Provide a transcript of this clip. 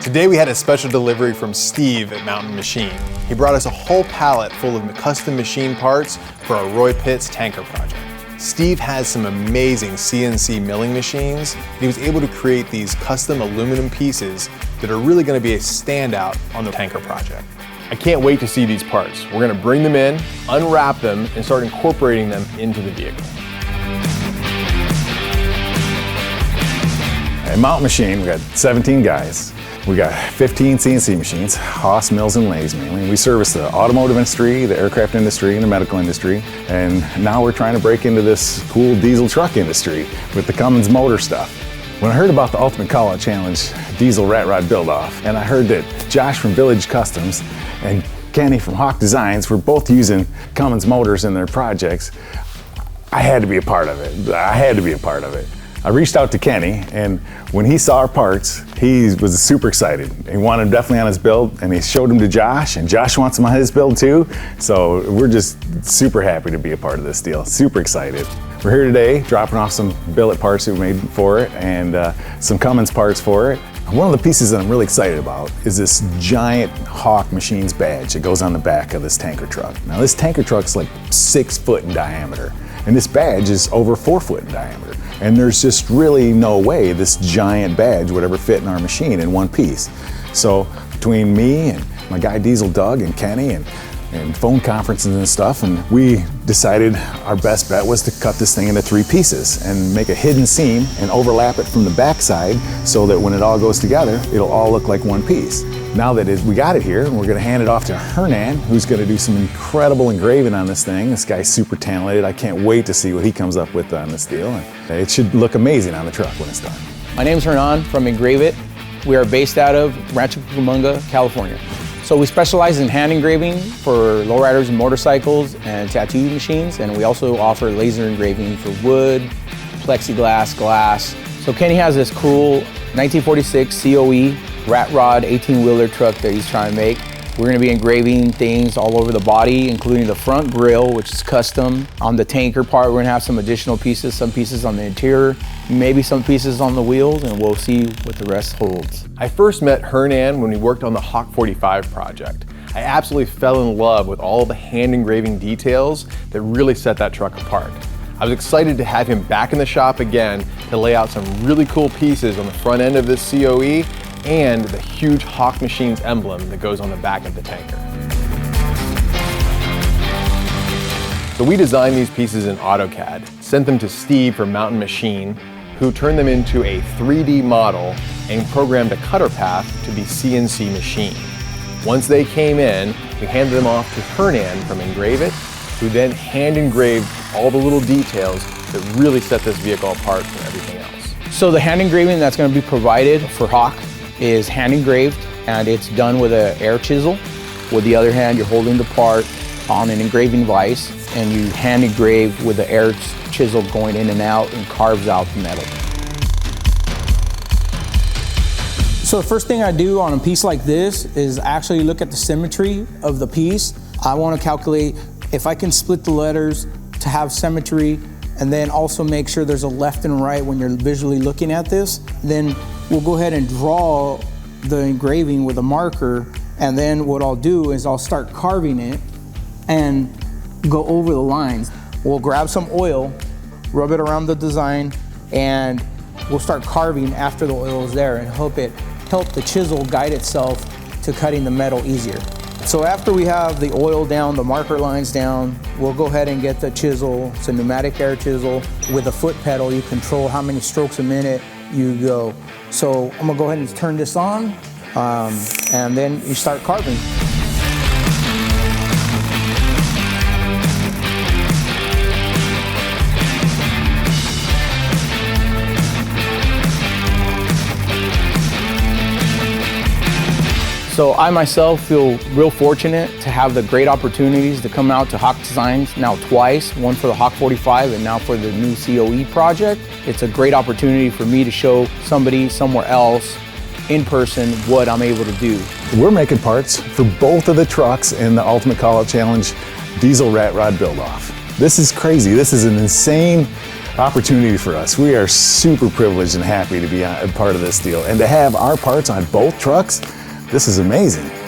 Today we had a special delivery from Steve at Mountain Machine. He brought us a whole pallet full of custom machine parts for our Roy Pitts tanker project. Steve has some amazing CNC milling machines. He was able to create these custom aluminum pieces that are really going to be a standout on the tanker project. I can't wait to see these parts. We're going to bring them in, unwrap them, and start incorporating them into the vehicle. At Mountain Machine, we got 17 guys. We got 15 CNC machines, Haus mills and lathes mainly. We service the automotive industry, the aircraft industry, and the medical industry. And now we're trying to break into this cool diesel truck industry with the Cummins motor stuff. When I heard about the Ultimate Callout Challenge diesel rat rod build-off, and I heard that Josh from Village Customs and Kenny from Hauk Designs were both using Cummins motors in their projects, I had to be a part of it. I reached out to Kenny, and when he saw our parts, he was super excited. He wanted them definitely on his build, and he showed them to Josh, and Josh wants them on his build too. So we're just super happy to be a part of this deal, super excited. We're here today dropping off some billet parts that we made for it and some Cummins parts for it. One of the pieces that I'm really excited about is this giant Hauk Machines badge that goes on the back of this tanker truck. Now this tanker truck's like 6 foot in diameter, and this badge is over 4 foot in diameter. And there's just really no way this giant badge would ever fit in our machine in one piece. So between me and my guy Diesel Doug and Kenny and phone conferences and stuff, and we decided our best bet was to cut this thing into 3 pieces and make a hidden seam and overlap it from the backside so that when it all goes together, it'll all look like one piece. Now that we got it here, we're gonna hand it off to Hernan, who's gonna do some incredible engraving on this thing. This guy's super talented. I can't wait to see what he comes up with on this deal. And it should look amazing on the truck when it's done. My name's Hernan from Engraving It. We are based out of Rancho Cucamonga, California. So we specialize in hand engraving for lowriders and motorcycles and tattoo machines, and we also offer laser engraving for wood, plexiglass, glass. So Kenny has this cool 1946 COE rat rod 18-wheeler truck that he's trying to make. We're going to be engraving things all over the body, including the front grille, which is custom. On the tanker part, we're going to have some additional pieces, some pieces on the interior, maybe some pieces on the wheels, and we'll see what the rest holds. I first met Hernan when we worked on the Hauk 45 project. I absolutely fell in love with all the hand engraving details that really set that truck apart. I was excited to have him back in the shop again to lay out some really cool pieces on the front end of this COE and the huge Hauk Machines emblem that goes on the back of the tanker. So we designed these pieces in AutoCAD, sent them to Steve from Mountain Machine, who turned them into a 3D model and programmed a cutter path to be CNC machined. Once they came in, we handed them off to Hernan from Engraving It, who then hand engraved all the little details that really set this vehicle apart from everything else. So the hand engraving that's going to be provided for Hauk is hand engraved, and it's done with an air chisel. With the other hand, you're holding the part on an engraving vise, and you hand engrave with the air chisel going in and out and carves out the metal. So the first thing I do on a piece like this is actually look at the symmetry of the piece. I want to calculate if I can split the letters to have symmetry, and then also make sure there's a left and right when you're visually looking at this. Then we'll go ahead and draw the engraving with a marker, and then what I'll do is I'll start carving it and go over the lines. We'll grab some oil, rub it around the design, and we'll start carving after the oil is there and help the chisel guide itself to cutting the metal easier. So after we have the oil down, the marker lines down, we'll go ahead and get the chisel. It's a pneumatic air chisel. With a foot pedal, you control how many strokes a minute you go. So I'm gonna go ahead and turn this on, and then you start carving. So I myself feel real fortunate to have the great opportunities to come out to Hauk Designs now twice, one for the Hauk 45 and now for the new COE project. It's a great opportunity for me to show somebody somewhere else in person what I'm able to do. We're making parts for both of the trucks in the Ultimate Callout Challenge diesel rat rod build-off. This is crazy. This is an insane opportunity for us. We are super privileged and happy to be a part of this deal. And to have our parts on both trucks, this is amazing.